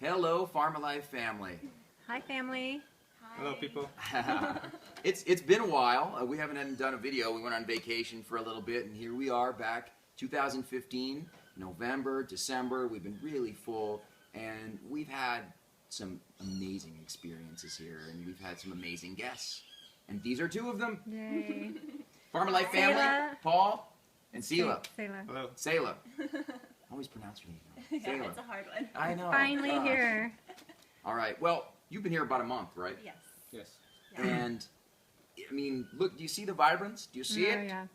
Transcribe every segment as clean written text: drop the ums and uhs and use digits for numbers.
Hello, Pharmalife family. Hi, family. Hi. Hello, people. It's been a while. We haven't done a video. We went on vacation for a little bit, and here we are back. 2015, November, December. We've been really full, and we've had some amazing experiences here, and we've had some amazing guests. And these are two of them. Yay. Pharmalife family, Selah. Paul and Selah. Selah. Hello. Selah. I always pronounce your name wrong. Yeah, Selah. it's a hard one. I know. Finally Gosh. here. All right. Well, you've been here about a month, right? Yes. Yes. Yeah. And I mean, look. Do you see the vibrance? Do you see Oh, it? yeah.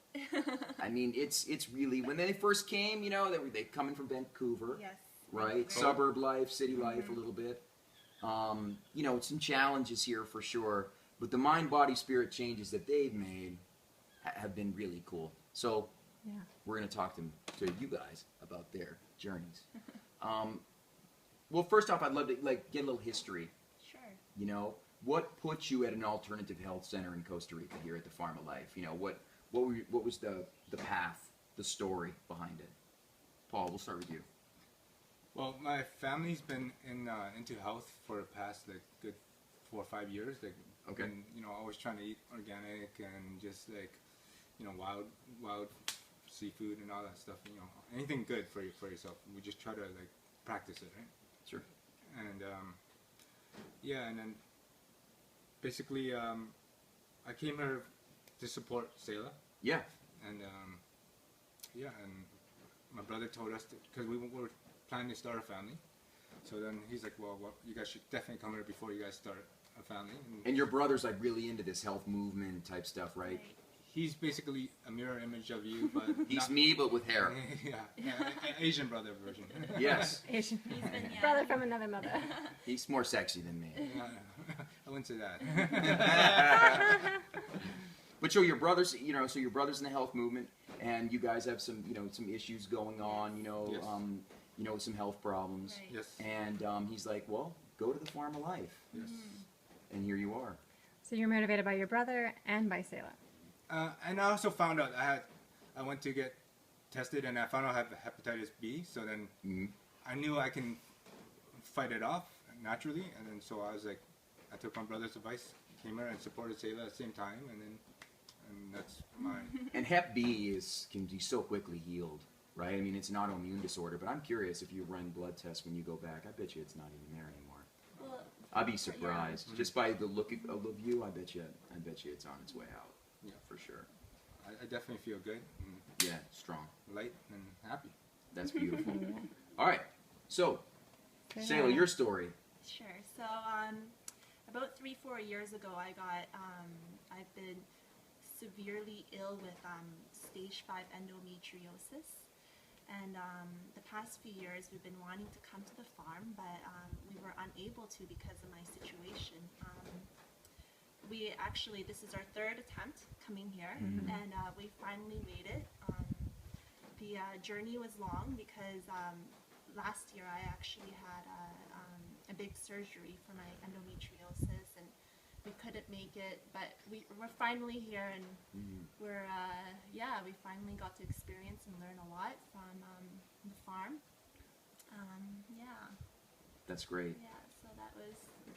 I mean, it's really, when they first came, you know, they coming from Vancouver, Yes. right? Vancouver. Suburb life, city life, a little bit. You know, some challenges here for sure, but the mind, body, spirit changes that they've made have been really cool. So Yeah. we're going to talk to you guys about their journeys. Well, first off, I'd love to get a little history. Sure. You know, what put you at an alternative health center in Costa Rica here at the Pharmalife? You know, what was the path, the story behind it? Paul, we'll start with you. Well, my family's been into health for the past good 4 or 5 years. Okay. Been, always trying to eat organic and just wild seafood and all that stuff. Anything good for yourself. We just try to practice it, right? Sure. And yeah, and then basically I came here to support Selah. Yeah. And yeah, and my brother told us because we were planning to start a family. So then he's like, well, you guys should definitely come here before you guys start a family. And your brother's really into this health movement type stuff, right? He's basically a mirror image of you, but He's me, but with hair. yeah, Asian brother version. Yes. Asian. Yeah. Brother from another mother. He's more sexy than me. I wouldn't say that. But so your brother's, your brother's in the health movement, and you guys have some, some issues going on, Yes. some health problems. Right. Yes. And he's like, well, go to the Pharmalife. Yes. And here you are. So you're motivated by your brother and by Selah. And I also found out I went to get tested, and I found out I have hepatitis B. So then I knew I can fight it off naturally, and then so I took my brother's advice, came here and supported Selah at the same time, and that's my. And Hep B can be so quickly healed, right? I mean, it's an autoimmune disorder, but I'm curious if you run blood tests when you go back. I bet you it's not even there anymore. Well, I'd be surprised. Yeah. Just by the look of you, I bet you it's on its way out. Yeah. For sure. I definitely feel good, and Yeah, strong. light, and happy. That's beautiful. All right. So, Say Selah, hi. your story. Sure. So, about 3-4 years ago, I've been severely ill with stage 5 endometriosis, and the past few years we've been wanting to come to the farm, but we were unable to because of my situation. This is our 3rd attempt coming here, and we finally made it. The journey was long because last year I actually had a big surgery for my endometriosis, and we couldn't make it, but we're finally here, and we finally got to experience and learn a lot from the farm. That's great. Yeah, so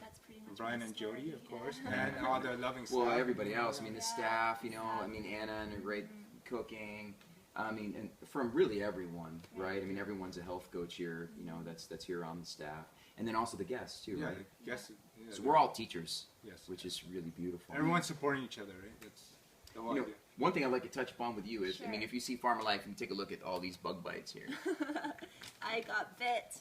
that's pretty much Brian my and story. Jody, of Yeah. course, and all the loving staff. Well, everybody else. I mean, the Yeah, staff. I mean, exactly. Anna and her great cooking. I mean, and from really everyone, right? I mean, everyone's a health coach here. That's here on the staff, and then also the guests too, Yeah, right? yes. Yeah, So we're all teachers, yes. which is really beautiful. Everyone's supporting each other, right? That's the whole idea. One thing I'd like to touch upon with you is, I mean, Sure. if you see Pharmalife and you take a look at all these bug bites here, I got bit.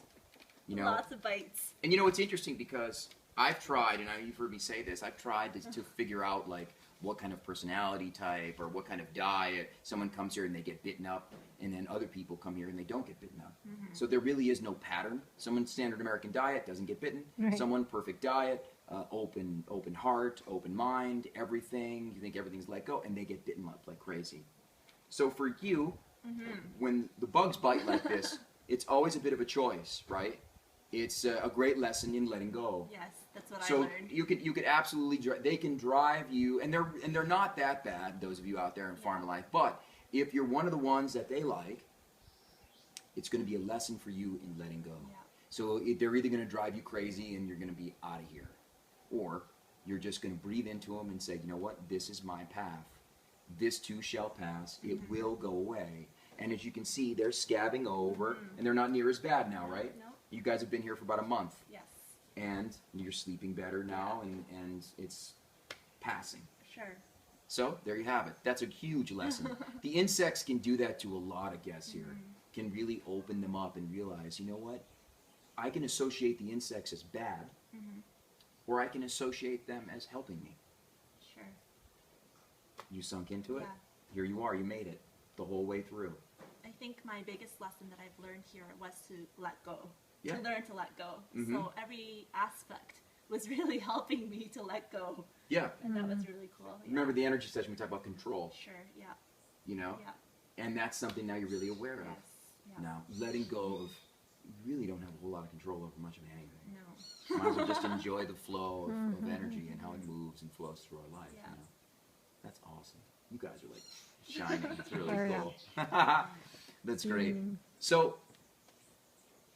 you know, Lots of bites. and it's interesting because I've tried, and you've heard me say this, I've tried to figure out what kind of personality type or what kind of diet. Someone comes here and they get bitten up, and then other people come here and they don't get bitten up. So there really is no pattern. Someone standard American diet doesn't get bitten. Right. Someone perfect diet, open heart, open mind, everything. You think everything's let go, and they get bitten up like crazy. So for you, when the bugs bite like this, it's always a bit of a choice, right? It's a great lesson in letting go. Yes, that's what I So learned. you could absolutely they can drive you, and they're not that bad. Those of you out there in Pharmalife, but if you're one of the ones that they like, it's going to be a lesson for you in letting go. Yeah. So they're either going to drive you crazy and you're going to be out of here, or you're just going to breathe into them and say, you know what, this is my path. This too shall pass. It will go away. And as you can see, they're scabbing over, and they're not near as bad now, right? No. You guys have been here for about a month, Yes. and you're sleeping better now, and it's passing. Sure. So there you have it. That's a huge lesson. The insects can do that to a lot of guests here. Can really open them up and realize, you know what? I can associate the insects as bad, or I can associate them as helping me. Sure. You sunk into it. Yeah. Here you are. You made it the whole way through. I think my biggest lesson that I've learned here was to let go. Yeah. To learn to let go. Mhm. So every aspect was really helping me to let go. Yeah. And that was really cool. Yeah. Remember the energy session we talked about control, Sure, yeah. you know? Yeah. And that's something now you're really aware of. Yes. Yeah. Now, letting go of, you really don't have a whole lot of control over much of anything. No. Might as well just enjoy the flow of energy and how it moves and flows through our life. Yeah. You know? That's awesome. You guys are like shining. It's really Oh, yeah. cool. That's great. So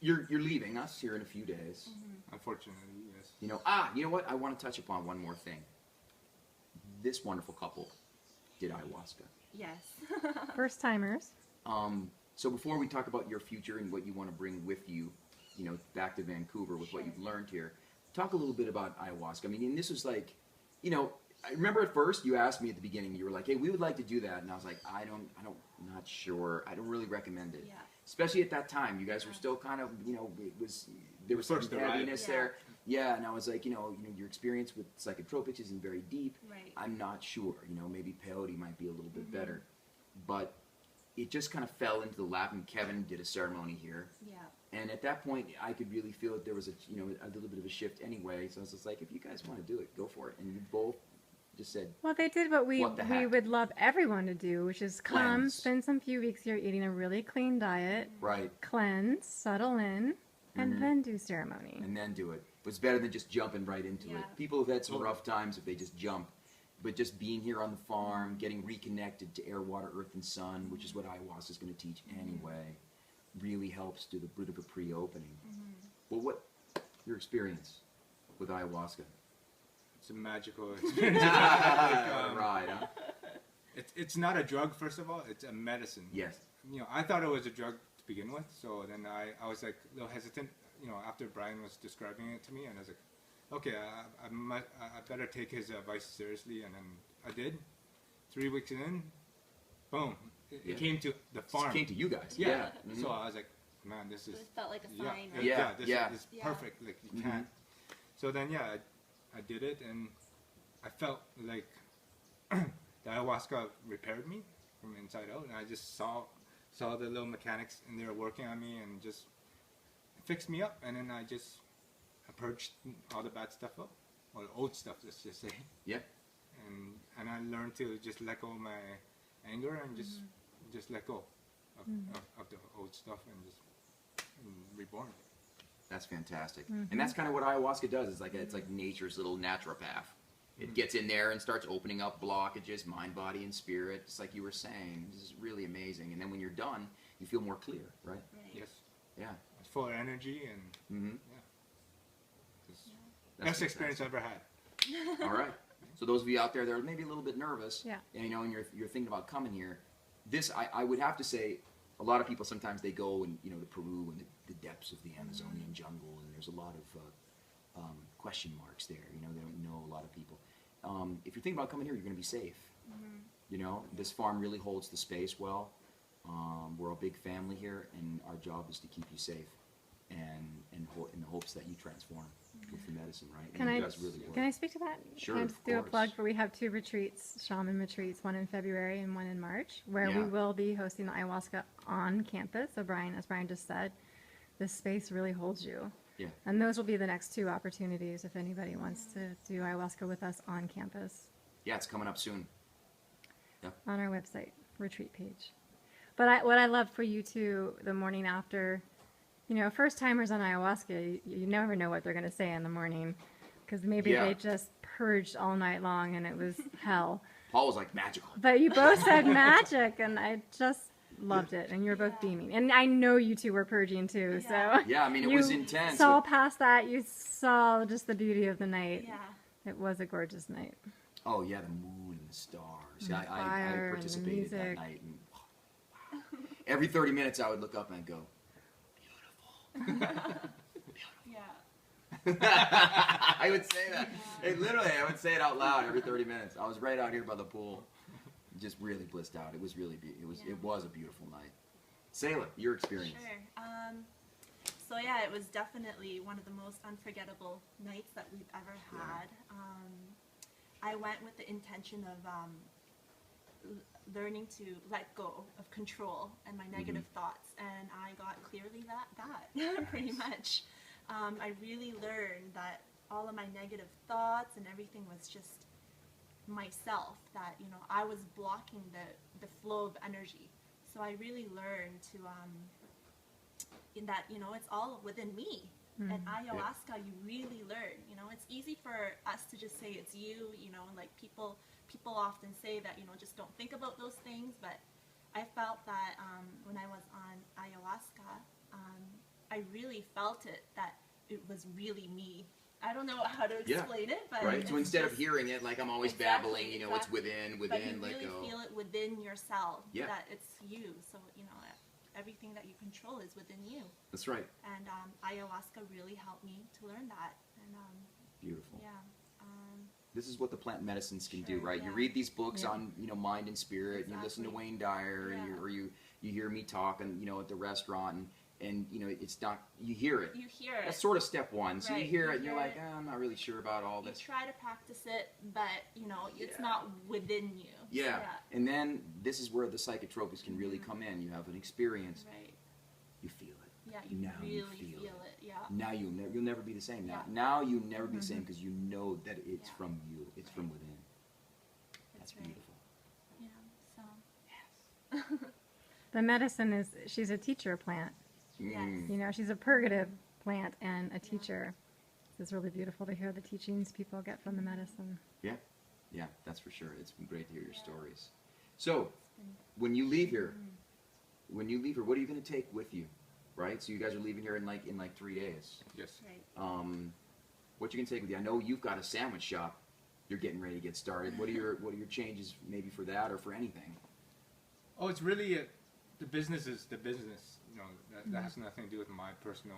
you're leaving us here in a few days. Unfortunately, yes. You know, you know what? I want to touch upon one more thing. This wonderful couple did ayahuasca. Yes. First timers. So before we talk about your future and what you want to bring with you, you know, back to Vancouver with what Sure. you've learned here, talk a little bit about ayahuasca. I mean, and this was like, you know, I remember at first you asked me at the beginning, you were like, hey, we would like to do that. And I was like, not sure. I don't really recommend it. Yeah. Especially at that time. You guys were still kind of, you know, there was some First arrival. heaviness Yeah. there. Yeah, and I was like, you know, your experience with psychotropics isn't very deep. Right. I'm not sure. You know, maybe peyote might be a little bit better. But it just kind of fell into the lap, and Kevin did a ceremony here. Yeah. And at that point, I could really feel that there was a little bit of a shift anyway. So I was just like, if you guys want to do it, go for it. And you both just said, Well, they did what we What the heck? would love everyone to do, which is come, Cleanse. spend some few weeks here eating a really clean diet, right, cleanse, settle in, and then do ceremony. and then do it. But it's better than just jumping right into it. Yeah. People have had some rough times if they just jump. But just being here on the farm, getting reconnected to air, water, earth, and sun, which is what ayahuasca is going to teach anyway, really helps do the bit of a pre-opening. Well, what your experience with ayahuasca? It's a magical experience. Right, huh? It's not a drug, first of all. It's a medicine. Yes. You know, I thought it was a drug to begin with, so then I was like a little hesitant, you know, after Brian was describing it to me, and I was like, okay, I better take his advice seriously, and then I did. 3 weeks in, boom, Yeah. it came to the farm. It came to you guys. Yeah. Yeah. Mhm. So I was like, man, this is It felt like a yeah, sign. yeah, Right? Yeah, this yeah. is Yeah. perfect. Like you Mhm. can't. So then, yeah, I did it, and I felt like the ayahuasca repaired me from inside out, and I just saw the little mechanics in there working on me, and just fixed me up, and then I purged all the bad stuff up, or the old stuff, let's just say, Yeah. and I learned to just let go of my anger and just let go of the old stuff and reborn. That's fantastic. And that's kind of what ayahuasca does. It's like nature's little naturopath. It gets in there and starts opening up blockages, mind, body, and spirit, just like you were saying. This is really amazing. And then when you're done, you feel more clear, right? Right. Yes, Yeah. it's full of energy, and Mm-hmm. it's That's best experience I ever had. All right. So those of you out there that are maybe a little bit nervous, Yeah. and and you're thinking about coming here, this I would have to say, a lot of people sometimes they go and to Peru and the depths of the Amazonian jungle, and there's a lot of question marks there. They don't know a lot of people. If you're thinking about coming here, you're going to be safe. This farm really holds the space well. We're a big family here, and our job is to keep you safe, and in the hopes that you transform with the medicine, right? Can And it I does really work. can I speak to that? Sure, Can I of just do a course. plug for we have 2 retreats, shaman retreats, one in February and one in March, where we Yeah. will be hosting the ayahuasca on campus. So as Brian just said, this space really holds you. Yeah. And those will be the next 2 opportunities if anybody wants to do ayahuasca with us on campus Yeah, it's coming up soon. on our website retreat page. But what I love for you two the morning after, first timers on ayahuasca, you never know what they're going to say in the morning because maybe Yeah. they just purged all night long and it was hell. Paul was like magical. But you both said magic, and I just loved it, and you were both Yeah. beaming. And I know you two were purging too, Yeah. so Yeah, I mean, it you was intense. saw past that. You saw just the beauty of the night. Yeah. It was a gorgeous night. Oh yeah, the moon and the stars. And Yeah, the I fire and the participated that music. night. And, wow. Every 30 minutes, I would look up and I'd go, Yeah. I would say that. Literally, I would say it out loud every 30 minutes. I was right out here by the pool, just really blissed out. It was really Yeah. it was a beautiful night. Sayla, your experience. Sure. So yeah, it was definitely one of the most unforgettable nights that we've ever had. I went with the intention of learning to let go of control and my negative thoughts, and I got clearly that pretty much. I really learned that all of my negative thoughts and everything was just myself, that, you know, I was blocking the flow of energy. So I really learned to in that, you know, it's all within me. And ayahuasca, you really learn, you know, it's easy for us to just say it's you, you know, and like people often say that, you know, just don't think about those things, but I felt that when I was on ayahuasca, I really felt it, that it was really me. I don't know how to explain it, but Right. So it's instead of just- hearing it like I'm always Exactly, babbling, you know, it's within, but you let really go. feel it within yourself, Yeah. that it's you. So, you know, everything that you control is within you. That's right. And ayahuasca really helped me to learn that. And Beautiful. yeah, This is what the plant medicines can do, Sure, right? You yeah. read these books Yeah. on, you know, mind and spirit, and you listen to Exactly. Wayne Dyer, and Yeah. you hear me talk, and you know, at the restaurant, and you know, it's not, you hear it. you hear it. That's sort of step one. So you Right, hear you it, and you're hear like, it. I'm not really sure about all You this. try to practice it, but you know, it's Yeah. not within you. Yeah. And then this is where the psychotropics can really come in. You have an experience, Right. you feel it. Yeah, you Now you really feel feel it. Yeah. Now you'll never be the same. Now, Yeah. now you'll never be the same because you know that it's Yeah. from you. It's from Right. within. That's right. beautiful. Yeah. So. The medicine is, she's a teacher plant. Mm. You know, she's a purgative plant and a teacher. It's really beautiful to hear the teachings people get from the medicine. Yeah, yeah, that's for sure. It's been great to hear your Yeah. stories. So, when you leave here, what are you going to take with you? Right. So you guys are leaving here in like 3 days. Yes. Right. What you can take with you? I know you've got a sandwich shop. You're getting ready to get started. What are your changes maybe for that or for anything? Oh, it's really the business is the business. You know, that has nothing to do with my personal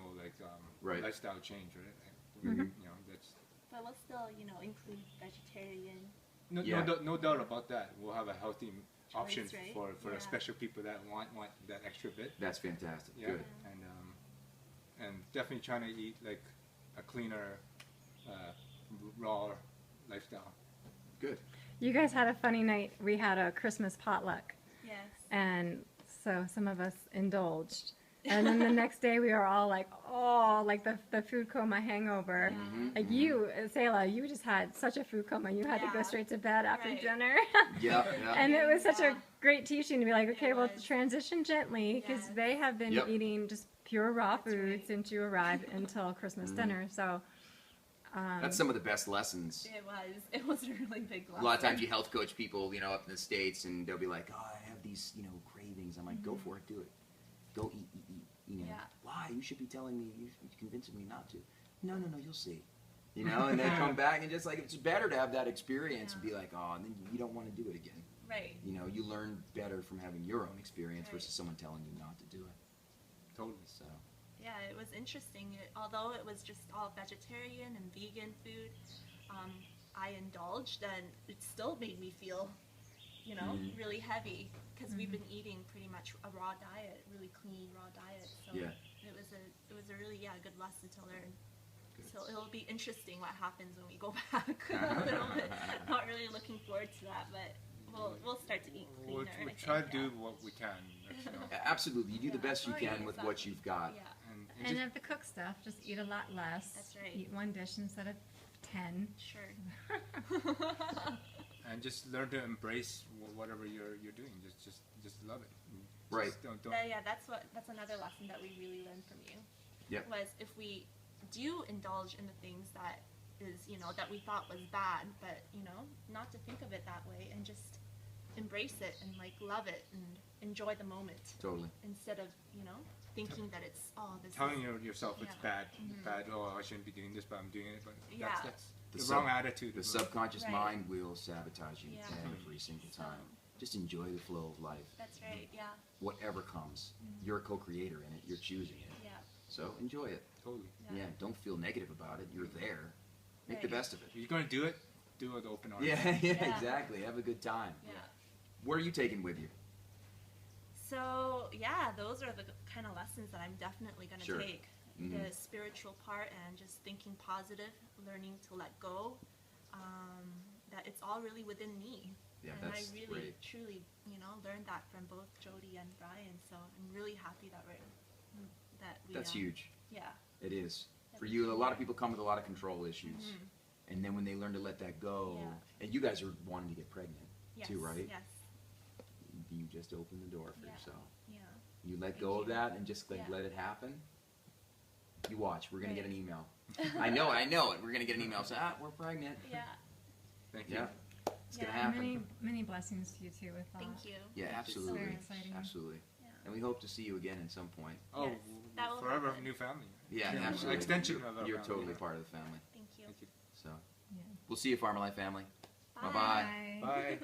Right. lifestyle change, right? Mhm. You know, that's But we'll still, you know, include vegetarian. Yeah. no doubt about that. We'll have a healthy option right? for Yeah. the special people that want that extra bit. That's fantastic. Yeah. Good. And definitely trying to eat like a cleaner, raw lifestyle. Good. You guys had a funny night. We had a Christmas potluck, Yes. and so some of us indulged. And then the next day we were all like, oh, like the food coma hangover. Like you, Sayla, you just had such a food coma. You had to go Yeah. straight to bed after Right. dinner. Yeah. Yeah. And it was such a Yeah. great teaching to be like, okay, It well, was. transition gently, because Yes. they have been Yep. eating just pure raw That's food right. since you arrived until Christmas dinner. So That's some of the best lessons. It was. It was a really big lesson. A lot of times you health coach people, you know, up in the States, and they'll be like, oh, I have these, you know, cravings. I'm like, go for it, do it. Go eat. You know, Yeah. why? You should be telling me, you're convincing me not to. No, you'll see. You know, and they come back and just like, it's better to have that experience and be like, oh, and then you don't want to do it again. Right. You know, you learn better from having your own experience Right. versus someone telling you not to do it. Totally. So, Yeah, it was interesting. Although it was just all vegetarian and vegan food, I indulged, and it still made me feel, you know, really heavy, because we've been eating pretty much a raw diet, really clean raw diet. So Yeah. it was a really good lesson to learn. Good. So it'll be interesting what happens when we go back a little bit. Not really looking forward to that, but we'll start to eat cleaner. We'll I try to think, do yeah. what we can. You know. absolutely. You do the Yeah. best you Oh, can yeah, with exactly. what you've got. Yeah. And and just, of the cooked stuff, just eat a lot less. That's right. Eat one dish instead of 10. Sure. and just learn to embrace whatever you're doing. Just love it. Right. Just don't. Yeah, that's another lesson that we really learned from you. Yep. Was if we do indulge in the things that is, you know, that we thought was bad, but, you know, not to think of it that way and just embrace it and like love it and enjoy the moment Totally. instead of thinking that it's this Telling is, yourself it's Yeah. bad, bad. Oh, I shouldn't be doing this, but I'm doing it. But Yeah. that's The the sub- wrong attitude. The subconscious Right. mind will sabotage you Yeah. every single So- time. Just enjoy the flow of life. that's right. Yeah. Whatever comes, you're a co-creator in it. You're choosing it. Yeah. So enjoy it. Totally. Yeah. Don't feel negative about it. You're there. Make the Right. best of it. If you're gonna do it, do it with open arms. Yeah, Yeah. exactly. Have a good time. Yeah. What are you taking with you? So yeah, those are the kind of lessons that I'm definitely going to Sure. take. Mhm. The spiritual part and just thinking positive, learning to let go. That it's all really within me. Yeah, and that's I really, great. truly, learned that from both Jody and Brian. So I'm really happy that we. That's huge. Yeah. It is. That For we you, can a lot of learn. people come with a lot of control issues. Mhm. And then when they learn to let that go, Yeah. and you guys are wanting to get pregnant Yes. too, right? Yes. You just open the door for Yeah. yourself. Yeah. You let Thank go of you. that and just like Yeah. let it happen. You watch. We're gonna get Right. an email. I know it. We're gonna get an email saying, we're pregnant. Yeah. Thank you. Yeah, it's gonna Yeah. happen. Many, many blessings to you too with that. Thank you. Yeah, Thank you so absolutely, Very much. exciting. absolutely. Yeah. And we hope to see you again at some point. Oh, Yes, that will forever happen. new family. Yeah, Yeah, absolutely. extension you're, of our You're family, totally yeah. part of the family. Thank you. Thank you. So Yeah. we'll see you, Farmer Life family. Bye. Bye-bye. Bye.